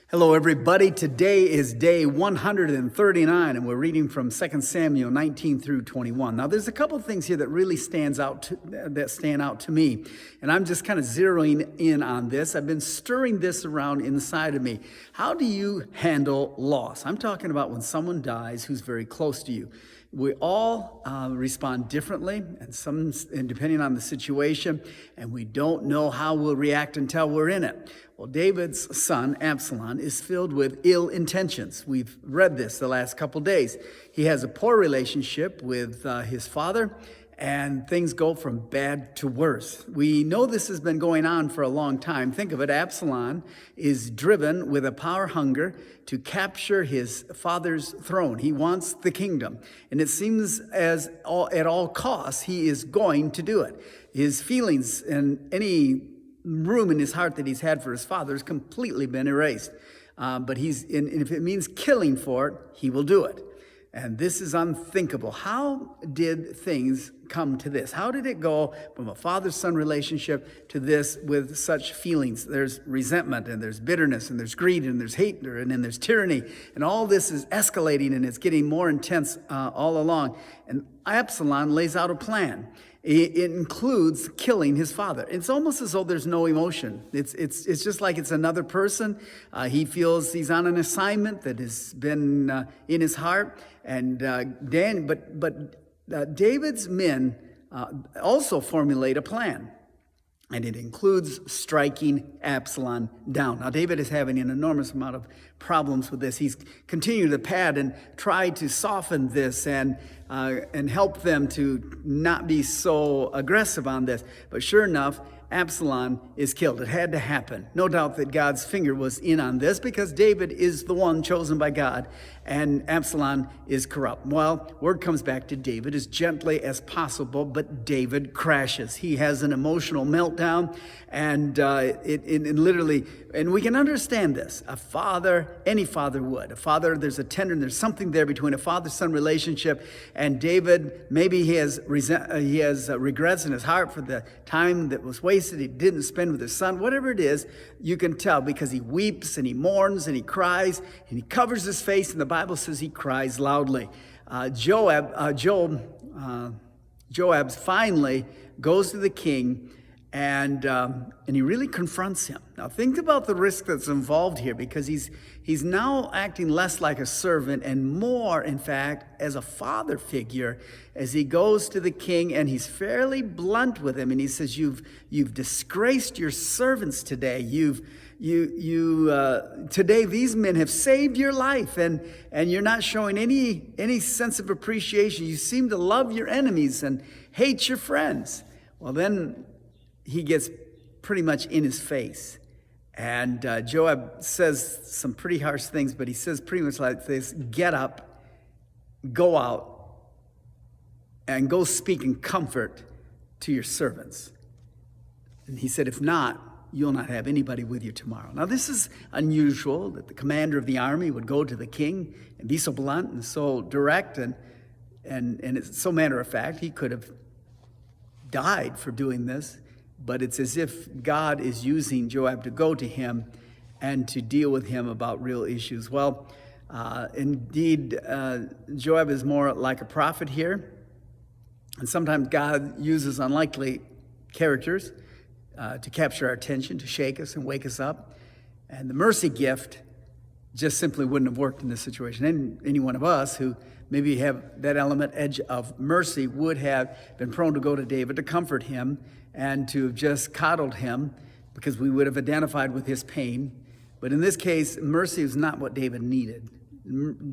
Hello, everybody. Today is day 139, and we're reading from 2 Samuel 19 through 21. Now, there's a couple of things here that really stand out to me, and I'm just kind of zeroing in on this. I've been stirring this around inside of me. How do you handle loss? I'm talking about when someone dies who's very close to you. We all respond differently, and depending on the situation, and we don't know how we'll react until we're in it. Well, David's son, Absalom, is filled with ill intentions. We've read this the last couple days. He has a poor relationship with his father, and things go from bad to worse. We know this has been going on for a long time. Think of it, Absalom is driven with a power hunger to capture his father's throne. He wants the kingdom, and it seems at all costs he is going to do it. His feelings and any room in his heart that he's had for his father has completely been erased. But if it means killing for it, he will do it. And this is unthinkable. How did things come to this? How did it go from a father-son relationship to this with such feelings? There's resentment, and there's bitterness, and there's greed, and there's hate, and then there's tyranny. And all this is escalating, and it's getting more intense all along. And Absalom lays out a plan. It includes killing his father. It's almost as though there's no emotion. It's just like it's another person. He feels he's on an assignment that has been in his heart. And David's men also formulate a plan. And it includes striking Absalom down. Now, David is having an enormous amount of problems with this. He's continued to pad and try to soften this and help them to not be so aggressive on this. But sure enough, Absalom is killed. It had to happen. No doubt that God's finger was in on this because David is the one chosen by God and Absalom is corrupt. Well, word comes back to David as gently as possible, but David crashes. He has an emotional meltdown and and we can understand this. A father, any father would. A father, there's a tenderness, there's something there between a father-son relationship, and David, maybe he has regrets in his heart for the time that was wasted, he didn't spend with his son. Whatever it is, you can tell because he weeps and he mourns and he cries and he covers his face, and the Bible says he cries loudly. Joab finally goes to the king and he really confronts him. Now think about the risk that's involved here, because he's now acting less like a servant and more, in fact, as a father figure as he goes to the king, and he's fairly blunt with him, and he says, "You've disgraced your servants today. Today these men have saved your life, and you're not showing any sense of appreciation. You seem to love your enemies and hate your friends." Well, then he gets pretty much in his face. And Joab says some pretty harsh things, but he says pretty much like this: "Get up, go out, and go speak in comfort to your servants." And he said, "If not, you'll not have anybody with you tomorrow." Now, this is unusual that the commander of the army would go to the king and be so blunt and so direct, and it's so matter of fact. He could have died for doing this. But it's as if God is using Joab to go to him and to deal with him about real issues. Well, indeed, Joab is more like a prophet here. And sometimes God uses unlikely characters to capture our attention, to shake us and wake us up. And the mercy gift just simply wouldn't have worked in this situation. And any one of us who maybe have that edge of mercy would have been prone to go to David to comfort him and to have just coddled him, because we would have identified with his pain. But in this case, mercy is not what David needed.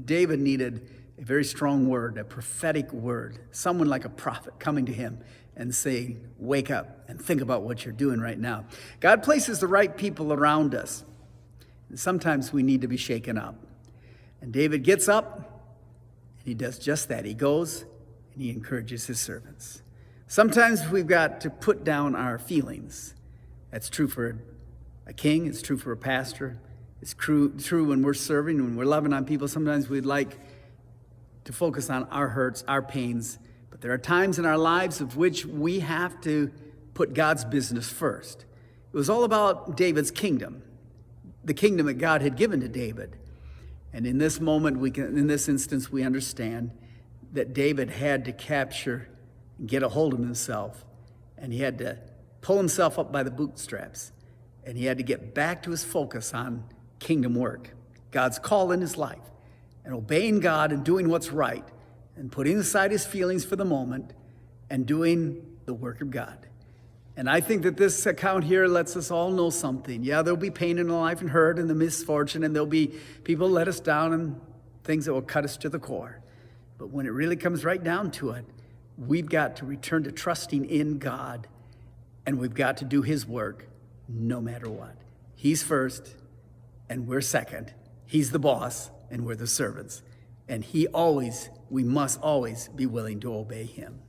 David needed a very strong word, a prophetic word, someone like a prophet coming to him and saying, "Wake up and think about what you're doing right now." God places the right people around us. And sometimes we need to be shaken up. And David gets up and he does just that. He goes and he encourages his servants. Sometimes we've got to put down our feelings. That's true for a king. It's true for a pastor. It's true when we're serving, when we're loving on people. Sometimes we'd like to focus on our hurts, our pains. But there are times in our lives of which we have to put God's business first. It was all about David's kingdom. the kingdom that God had given to David. And in this moment, in this instance, we understand that David had to capture and get a hold of himself. And he had to pull himself up by the bootstraps. And he had to get back to his focus on kingdom work, God's call in his life, and obeying God and doing what's right, and putting aside his feelings for the moment and doing the work of God. And I think that this account here lets us all know something. Yeah, there'll be pain in life and hurt and the misfortune, and there'll be people let us down and things that will cut us to the core. But when it really comes right down to it, we've got to return to trusting in God, and we've got to do his work no matter what. He's first, and we're second. He's the boss, and we're the servants. And we must always be willing to obey him.